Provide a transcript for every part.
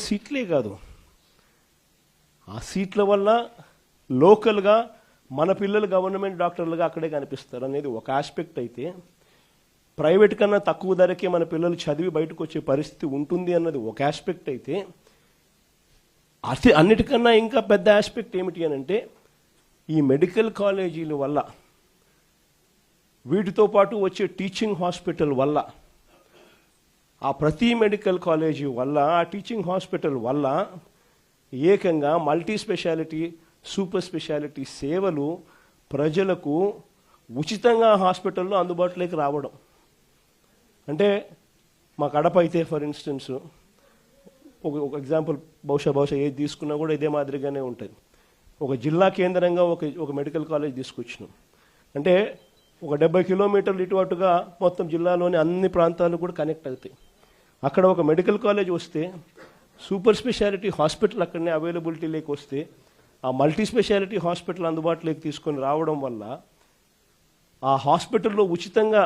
సీట్లే కాదు, ఆ సీట్ల వల్ల లోకల్గా మన పిల్లలు గవర్నమెంట్ డాక్టర్లుగా అక్కడే కనిపిస్తారు అనేది ఒక ఆస్పెక్ట్ అయితే, ప్రైవేట్ కన్నా తక్కువ ధరకే మన పిల్లలు చదివి బయటకు వచ్చే పరిస్థితి ఉంటుంది అన్నది ఒక ఆస్పెక్ట్ అయితే, అన్నిటికన్నా ఇంకా పెద్ద ఆస్పెక్ట్ ఏమిటి అని అంటే, ఈ మెడికల్ కాలేజీల వల్ల, వీటితో పాటు వచ్చే టీచింగ్ హాస్పిటల్ వల్ల, ఆ ప్రతి మెడికల్ కాలేజీ వల్ల, ఆ టీచింగ్ హాస్పిటల్ వల్ల ఏకంగా మల్టీ స్పెషాలిటీ, సూపర్ స్పెషాలిటీ సేవలు ప్రజలకు ఉచితంగా హాస్పిటల్లో అందుబాటులోకి రావడం. అంటే మా కడప అయితే ఫర్ ఇన్స్టెన్స్ ఒక ఎగ్జాంపుల్, బహుశా ఏది తీసుకున్నా కూడా ఇదే మాదిరిగానే ఉంటుంది. ఒక జిల్లా కేంద్రంగా ఒక మెడికల్ కాలేజ్ తీసుకొచ్చినాం అంటే ఒక 70 కిలోమీటర్లు ఇటు అటుగా మొత్తం జిల్లాలోని అన్ని ప్రాంతాలు కూడా కనెక్ట్ అవుతాయి. అక్కడ ఒక మెడికల్ కాలేజ్ వస్తే, సూపర్ స్పెషాలిటీ హాస్పిటల్ అక్కడనే అవైలబిలిటీలోకి వస్తే, ఆ మల్టీ స్పెషాలిటీ హాస్పిటల్ అందుబాటులోకి తీసుకొని రావడం వల్ల, ఆ హాస్పిటల్లో ఉచితంగా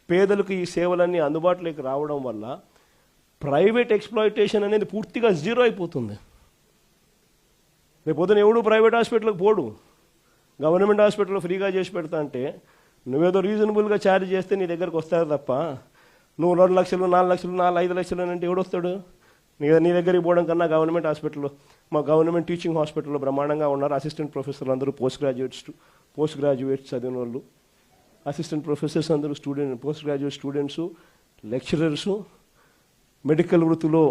పేదలకు ఈ సేవలన్నీ అందుబాటులోకి రావడం వల్ల ప్రైవేట్ ఎక్స్‌ప్లాయిటేషన్ అనేది పూర్తిగా జీరో అయిపోతుంది. రేపు పొద్దున ఎవడు ప్రైవేట్ హాస్పిటల్కి పోడు. గవర్నమెంట్ హాస్పిటల్లో ఫ్రీగా చేసి పెడతా అంటే నువ్వేదో రీజనబుల్గా ఛార్జ్ చేస్తే నీ దగ్గరకు వస్తారు తప్ప, నువ్వు 2 లక్షలు 4 లక్షలు 5 లక్షలు అంటే ఎవడొస్తాడు? నీ దగ్గరికి పోవడం కన్నా గవర్నమెంట్ హాస్పిటల్లో, మా గవర్నమెంట్ టీచింగ్ హాస్పిటల్లో బ్రహ్మాండంగా ఉన్నారు. అసిస్టెంట్ ప్రొఫెసర్లు అందరూ పోస్ట్ గ్రాడ్యుయేట్స్ చదివిన వాళ్ళు, అసిస్టెంట్ ప్రొఫెసర్స్ అందరూ post graduate students, lecturers, medical వృత్తిలో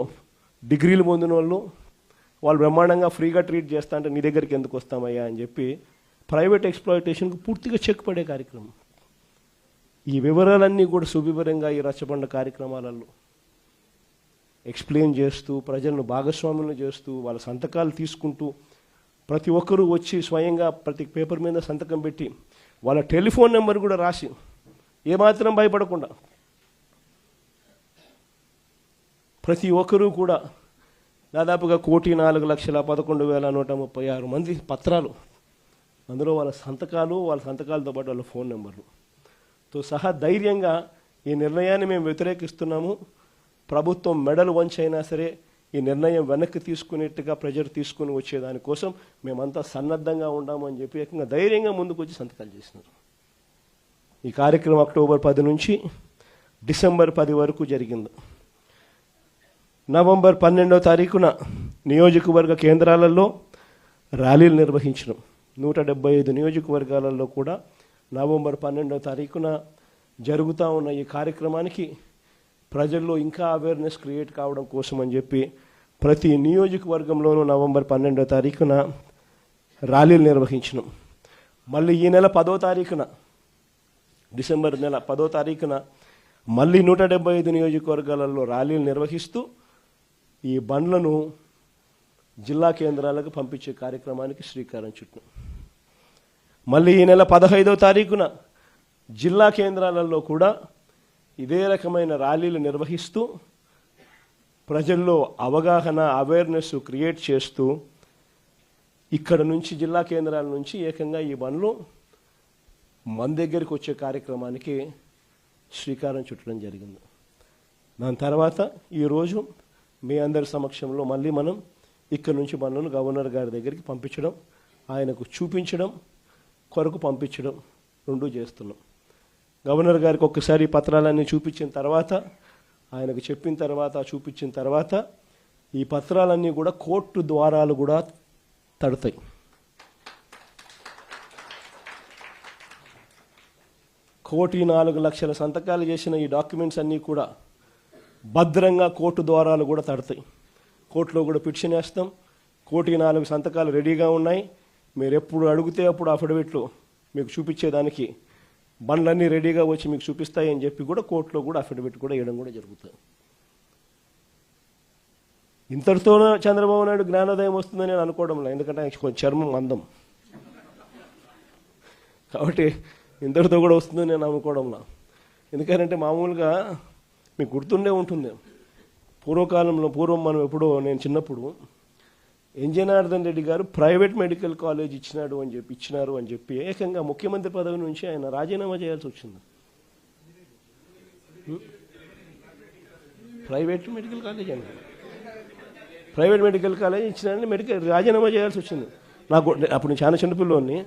డిగ్రీలు పొందిన వాళ్ళు బ్రహ్మాండంగా ఫ్రీగా ట్రీట్ చేస్తా అంటే నీ దగ్గరికి ఎందుకు వస్తామయ్యా అని చెప్పి ప్రైవేట్ ఎక్స్‌ప్లాయిటేషన్కు పూర్తిగా చెక్ పడే కార్యక్రమం. ఈ వివరాలన్నీ కూడా సువివరంగా ఈ రచ్చబండ కార్యక్రమాలలో ఎక్స్ప్లెయిన్ చేస్తూ, ప్రజలను భాగస్వాములను చేస్తూ, వాళ్ళ సంతకాలు తీసుకుంటూ, ప్రతి ఒక్కరూ వచ్చి స్వయంగా ప్రతి పేపర్ మీద సంతకం పెట్టి, వాళ్ళ టెలిఫోన్ నెంబర్ కూడా రాసి, ఏమాత్రం భయపడకుండా ప్రతి ఒక్కరూ కూడా దాదాపుగా 1,04,11,136 మంది పత్రాలు, అందులో వాళ్ళ సంతకాలతో పాటు వాళ్ళ ఫోన్ నెంబర్లతో సహా ధైర్యంగా ఈ నిర్ణయాన్ని మేము వ్యతిరేకిస్తున్నాము, ప్రభుత్వం మెడలు వంచైనా సరే ఈ నిర్ణయం వెనక్కి తీసుకునేట్టుగా ప్రెజర్ తీసుకుని వచ్చేదానికోసం మేమంతా సన్నద్ధంగా ఉన్నామని చెప్పి ఏకంగా ధైర్యంగా ముందుకు వచ్చి సంతకాలు చేసినారు. ఈ కార్యక్రమం అక్టోబర్ 10 నుంచి డిసెంబర్ 10 వరకు జరిగింది. నవంబర్ 12వ తారీఖున నియోజకవర్గ కేంద్రాలలో ర్యాలీలు నిర్వహించడం. 175 నియోజకవర్గాలలో కూడా నవంబర్ 12వ తారీఖున జరుగుతూ ఉన్న ఈ కార్యక్రమానికి ప్రజల్లో ఇంకా అవేర్నెస్ క్రియేట్ కావడం కోసం అని చెప్పి ప్రతి నియోజకవర్గంలోనూ నవంబర్ 12వ తారీఖున ర్యాలీలు నిర్వహించడం. మళ్ళీ ఈ నెల 10వ తారీఖున, డిసెంబర్ నెల 10వ తారీఖున మళ్ళీ 175 నియోజకవర్గాలలో ర్యాలీలు నిర్వహిస్తూ ఈ బండ్లను జిల్లా కేంద్రాలకు పంపించే కార్యక్రమానికి శ్రీకారం చుట్టాం. మళ్ళీ ఈ నెల 15వ తారీఖున జిల్లా కేంద్రాలలో కూడా ఇదే రకమైన ర్యాలీలు నిర్వహిస్తూ ప్రజల్లో అవగాహన, అవేర్నెస్ క్రియేట్ చేస్తూ ఇక్కడ నుంచి జిల్లా కేంద్రాల నుంచి ఏకంగా ఈ బండ్లు మన దగ్గరికి వచ్చే కార్యక్రమానికి శ్రీకారం చుట్టడం జరిగింది. దాని తర్వాత ఈరోజు మీ అందరి సమక్షంలో మళ్ళీ మనం ఇక్కడ నుంచి బండ్లను గవర్నర్ గారి దగ్గరికి పంపించడం, ఆయనకు చూపించడం కొరకు పంపించడం రెండూ చేస్తున్నాం. గవర్నర్ గారికి ఒక్కసారి ఈ పత్రాలన్నీ చూపించిన తర్వాత, ఆయనకు చెప్పిన తర్వాత, చూపించిన తర్వాత ఈ పత్రాలన్నీ కూడా కోర్టు ద్వారాలు కూడా తడతాయి. కోటి 4 లక్షల సంతకాలు చేసిన ఈ డాక్యుమెంట్స్ అన్నీ కూడా భద్రంగా కోర్టు ద్వారాలు కూడా తడతాయి. కోర్టులో కూడా పిటిషన్ వేస్తాం. 1,04,00,000 సంతకాలు రెడీగా ఉన్నాయి. మీరు ఎప్పుడు అడిగితే అప్పుడు అఫిడవిట్లు మీకు చూపించేదానికి బండ్లన్నీ రెడీగా వచ్చి మీకు చూపిస్తాయి అని చెప్పి కూడా కోర్టులో కూడా అఫిడవిట్ కూడా వేయడం కూడా జరుగుతుంది. ఇంతటితోనే చంద్రబాబు నాయుడు జ్ఞానోదయం వస్తుందని నేను అనుకోవడం లేదు, ఎందుకంటే కొంచెం చర్మం అందం కాబట్టి ఇంతటితో కూడా వస్తుందని నేను అనుకోవడంలా. ఎందుకంటే మామూలుగా మీకు గుర్తుండే ఉంటుంది, పూర్వం మనం ఎప్పుడో, నేను చిన్నప్పుడు జనార్దన్ రెడ్డి గారు ప్రైవేట్ మెడికల్ కాలేజ్ ఇచ్చినారు అని చెప్పి ఏకంగా ముఖ్యమంత్రి పదవి నుంచి ఆయన రాజీనామా చేయాల్సి వచ్చింది. ప్రైవేట్ మెడికల్ కాలేజ్ అండి. ప్రైవేట్ మెడికల్ కాలేజ్ ఇచ్చిన మెడికల్ రాజీనామా చేయాల్సి వచ్చింది. నాకు అప్పుడు నేను చాలా చిన్నపిల్లోని.